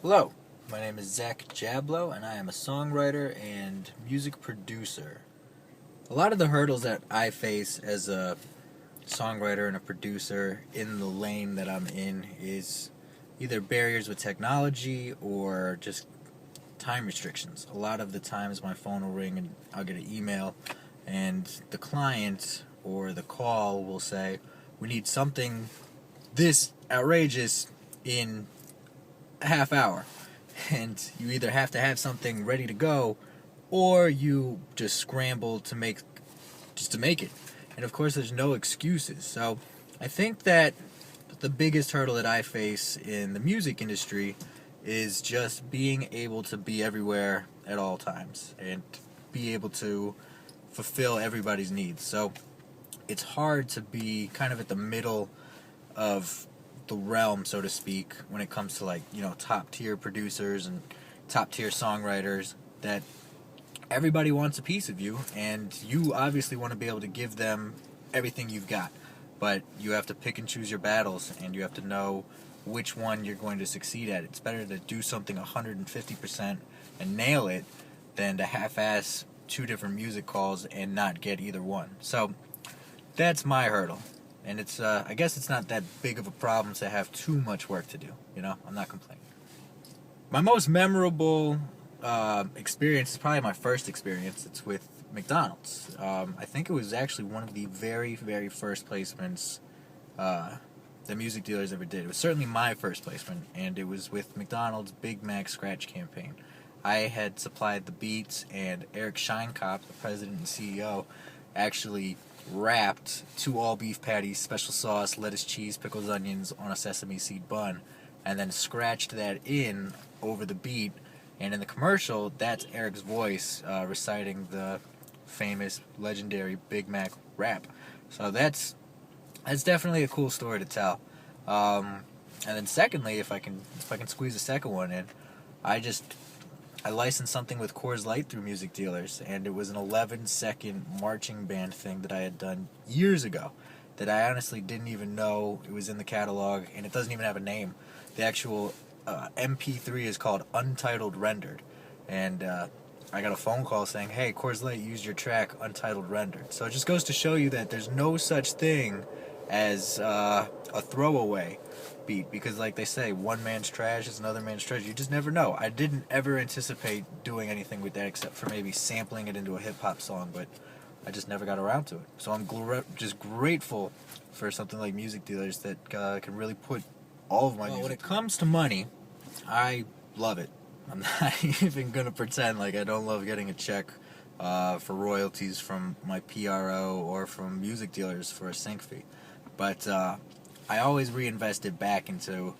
Hello, my name is Zach Jablo, and I am a songwriter and music producer. A lot of the hurdles that I face as a songwriter and a producer in the lane that I'm in is either barriers with technology or just time restrictions. A lot of the times my phone will ring and I'll get an email, and the client or the call will say, "We need something this outrageous in a half hour," and you either have to have something ready to go or you just scramble to make it. And of course there's no excuses. So I think that the biggest hurdle that I face in the music industry is just being able to be everywhere at all times and be able to fulfill everybody's needs. So it's hard to be kind of at the middle of the realm, so to speak, when it comes to top tier producers and top tier songwriters, that everybody wants a piece of you, and you obviously want to be able to give them everything you've got, but you have to pick and choose your battles, and you have to know which one you're going to succeed at. It's better to do something 150% and nail it than to half-ass two different music calls and not get either one. So that's my hurdle. And it's, I guess it's not that big of a problem to have too much work to do. I'm not complaining. My most memorable experience is probably my first experience. It's with McDonald's. I think it was actually one of the very, very first placements that Music Dealers ever did. It was certainly my first placement, and it was with McDonald's Big Mac Scratch campaign. I had supplied the beats, and Eric Scheinkopf, the president and CEO, actually wrapped 2 all-beef patties, special sauce, lettuce, cheese, pickles, onions on a sesame seed bun, and then scratched that in over the beat. And in the commercial, that's Eric's voice reciting the famous, legendary Big Mac rap. So that's definitely a cool story to tell. And then secondly, if I can squeeze a second one in, I licensed something with Coors Light through Music Dealers, and it was an 11-second marching band thing that I had done years ago that I honestly didn't even know it was in the catalog, and it doesn't even have a name. The actual MP3 is called Untitled Rendered, and I got a phone call saying, "Hey, Coors Light used your track Untitled Rendered." So it just goes to show you that there's no such thing as a throwaway beat, because like they say, one man's trash is another man's treasure. You just never know. I didn't ever anticipate doing anything with that except for maybe sampling it into a hip-hop song, but I just never got around to it. So I'm just grateful for something like Music Dealers that can really put all of my music. When it comes to money, I love it. I'm not even going to pretend like I don't love getting a check for royalties from my PRO or from Music Dealers for a sync fee. But I always reinvest it back into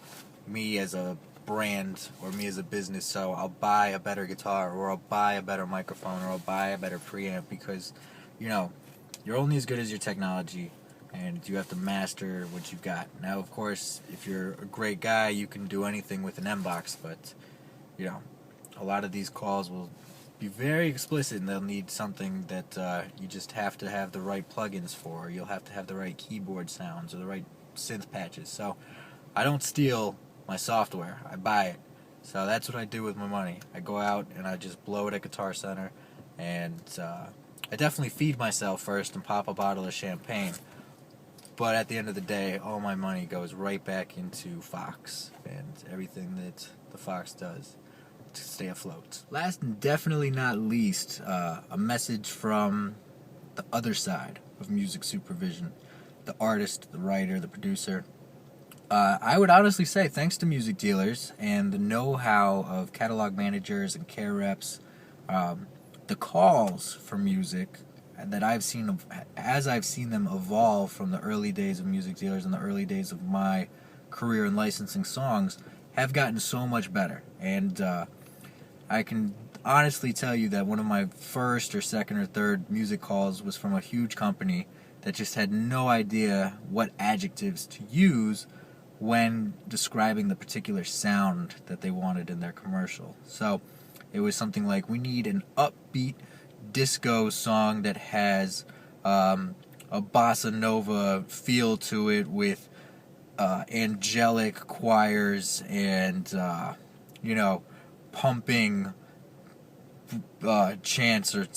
me as a brand or me as a business. So I'll buy a better guitar, or I'll buy a better microphone, or I'll buy a better preamp, because you're only as good as your technology, and you have to master what you've got. Now, of course, if you're a great guy, you can do anything with an M-Box, but a lot of these calls will be very explicit, and they'll need something that you just have to have the right plugins for. You'll have to have the right keyboard sounds or the right synth patches. So I don't steal my software, I buy it. So that's what I do with my money. I go out and I just blow it at Guitar Center, and I definitely feed myself first and pop a bottle of champagne. But at the end of the day, all my money goes right back into Fox and everything that the Fox does to stay afloat. Last and definitely not least, a message from the other side of music supervision, the artist, the writer, the producer. I would honestly say, thanks to Music Dealers and the know-how of catalog managers and care reps, the calls for music that I've seen, as I've seen them evolve from the early days of Music Dealers and the early days of my career in licensing songs, have gotten so much better. And I can honestly tell you that one of my first or second or third music calls was from a huge company that just had no idea what adjectives to use when describing the particular sound that they wanted in their commercial. So it was something like, we need an upbeat disco song that has a bossa nova feel to it with angelic choirs and pumping chants or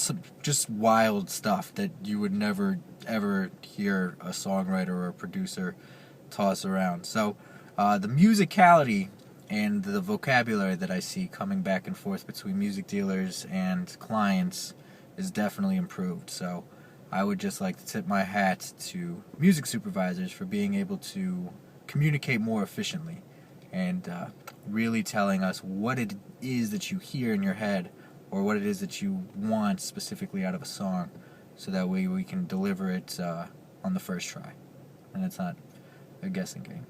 just wild stuff that you would never ever hear a songwriter or a producer toss around. So the musicality and the vocabulary that I see coming back and forth between music dealers and clients is definitely improved. So I would just like to tip my hat to music supervisors for being able to communicate more efficiently and really telling us what it is that you hear in your head or what it is that you want specifically out of a song, so that way we can deliver it on the first try and it's not a guessing game.